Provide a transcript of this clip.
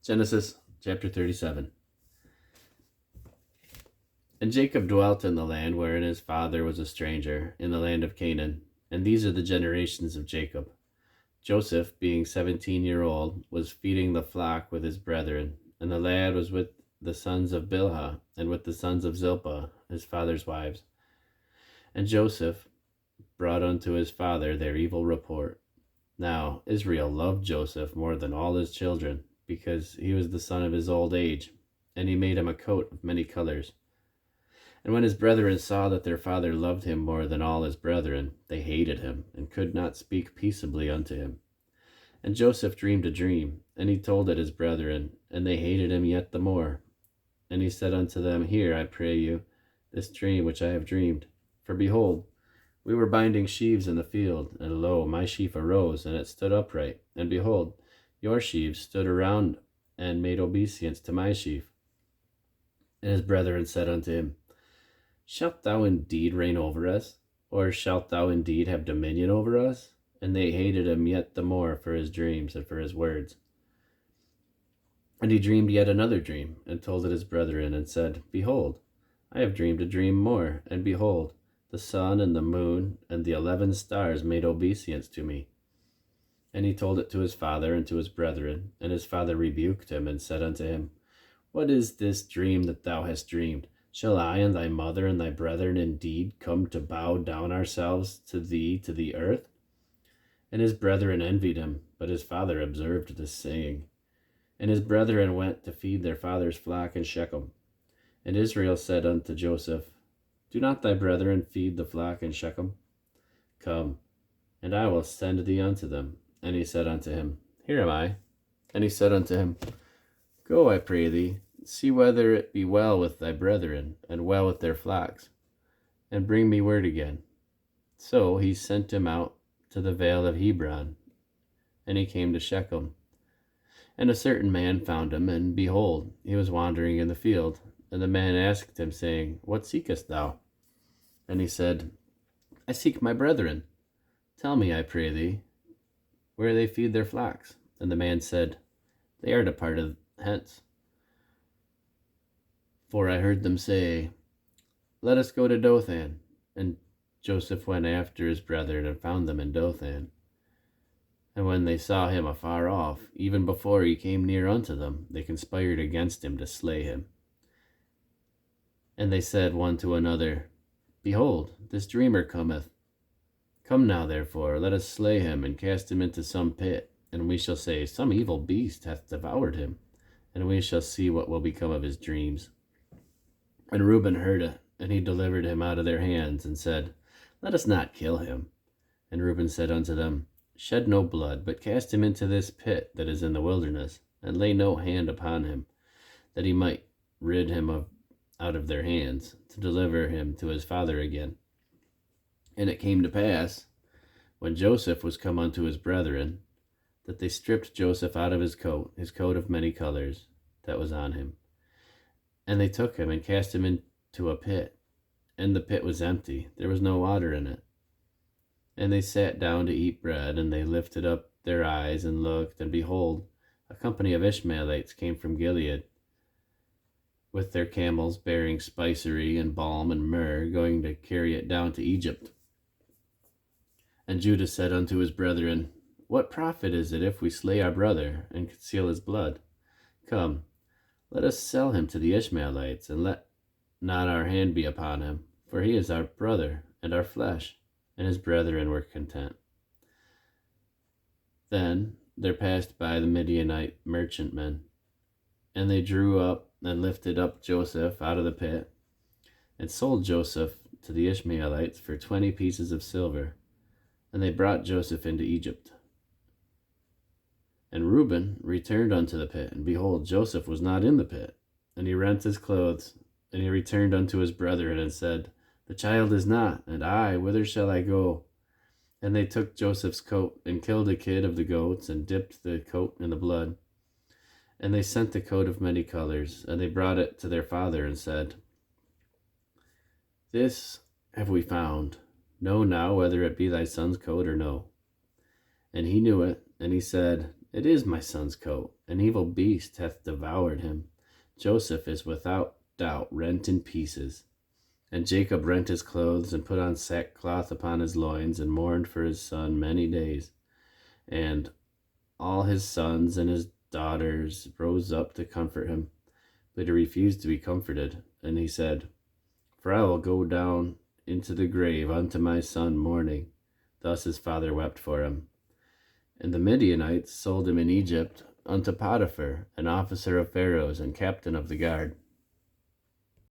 Genesis chapter 37. And Jacob dwelt in the land wherein his father was a stranger, in the land of Canaan. And these are the generations of Jacob. Joseph, being 17-year-old, was feeding the flock with his brethren, and the lad was with the sons of Bilhah, and with the sons of Zilpah, his father's wives. And Joseph brought unto his father their evil report. Now Israel loved Joseph more than all his children, because he was the son of his old age, and he made him a coat of many colors. And when his brethren saw that their father loved him more than all his brethren, they hated him, and could not speak peaceably unto him. And Joseph dreamed a dream, and he told it his brethren, and they hated him yet the more. And he said unto them, Hear, I pray you, this dream which I have dreamed. For behold, we were binding sheaves in the field, and lo, my sheaf arose, and it stood upright. And behold, your sheaves stood around and made obeisance to my sheaf. And his brethren said unto him, Shalt thou indeed reign over us? Or shalt thou indeed have dominion over us? And they hated him yet the more for his dreams and for his words. And he dreamed yet another dream, and told it his brethren, and said, Behold, I have dreamed a dream more, and behold, the sun and the moon and the 11 stars made obeisance to me. And he told it to his father and to his brethren, and his father rebuked him, and said unto him, What is this dream that thou hast dreamed? Shall I and thy mother and thy brethren indeed come to bow down ourselves to thee to the earth? And his brethren envied him, but his father observed this saying. And his brethren went to feed their father's flock in Shechem. And Israel said unto Joseph, Do not thy brethren feed the flock in Shechem? Come, and I will send thee unto them. And he said unto him, Here am I. And he said unto him, Go, I pray thee, see whether it be well with thy brethren, and well with their flocks, and bring me word again. So he sent him out to the vale of Hebron, and he came to Shechem. And a certain man found him, and behold, he was wandering in the field. And the man asked him, saying, What seekest thou? And he said, I seek my brethren. Tell me, I pray thee, where they feed their flocks. And the man said, They are departed hence. For I heard them say, Let us go to Dothan. And Joseph went after his brethren, and found them in Dothan. And when they saw him afar off, even before he came near unto them, they conspired against him to slay him. And they said one to another, Behold, this dreamer cometh. Come now, therefore, let us slay him, and cast him into some pit, and we shall say, Some evil beast hath devoured him, and we shall see what will become of his dreams. And Reuben heard it, and he delivered him out of their hands, and said, Let us not kill him. And Reuben said unto them, Shed no blood, but cast him into this pit that is in the wilderness, and lay no hand upon him, that he might rid him out of their hands, to deliver him to his father again. And it came to pass, when Joseph was come unto his brethren, that they stripped Joseph out of his coat of many colors, that was on him. And they took him, and cast him into a pit, and the pit was empty, there was no water in it. And they sat down to eat bread, and they lifted up their eyes, and looked, and behold, a company of Ishmaelites came from Gilead, with their camels bearing spicery and balm and myrrh, going to carry it down to Egypt. And Judah said unto his brethren, What profit is it if we slay our brother, and conceal his blood? Come, let us sell him to the Ishmaelites, and let not our hand be upon him, for he is our brother and our flesh. And his brethren were content. Then there passed by the Midianite merchantmen, and they drew up and lifted up Joseph out of the pit, and sold Joseph to the Ishmaelites for 20 pieces of silver. And they brought Joseph into Egypt. And Reuben returned unto the pit, and behold, Joseph was not in the pit. And he rent his clothes, and he returned unto his brethren, and said, The child is not, and I, whither shall I go? And they took Joseph's coat, and killed a kid of the goats, and dipped the coat in the blood. And they sent the coat of many colors, and they brought it to their father, and said, This have we found. Know now whether it be thy son's coat or no. And he knew it, and he said, It is my son's coat. An evil beast hath devoured him. Joseph is without doubt rent in pieces. And Jacob rent his clothes, and put on sackcloth upon his loins, and mourned for his son many days. And all his sons and his daughters rose up to comfort him. But he refused to be comforted. And he said, For I will go down into the grave unto my son mourning. Thus his father wept for him. And the Midianites sold him in Egypt unto Potiphar, an officer of Pharaoh's and captain of the guard.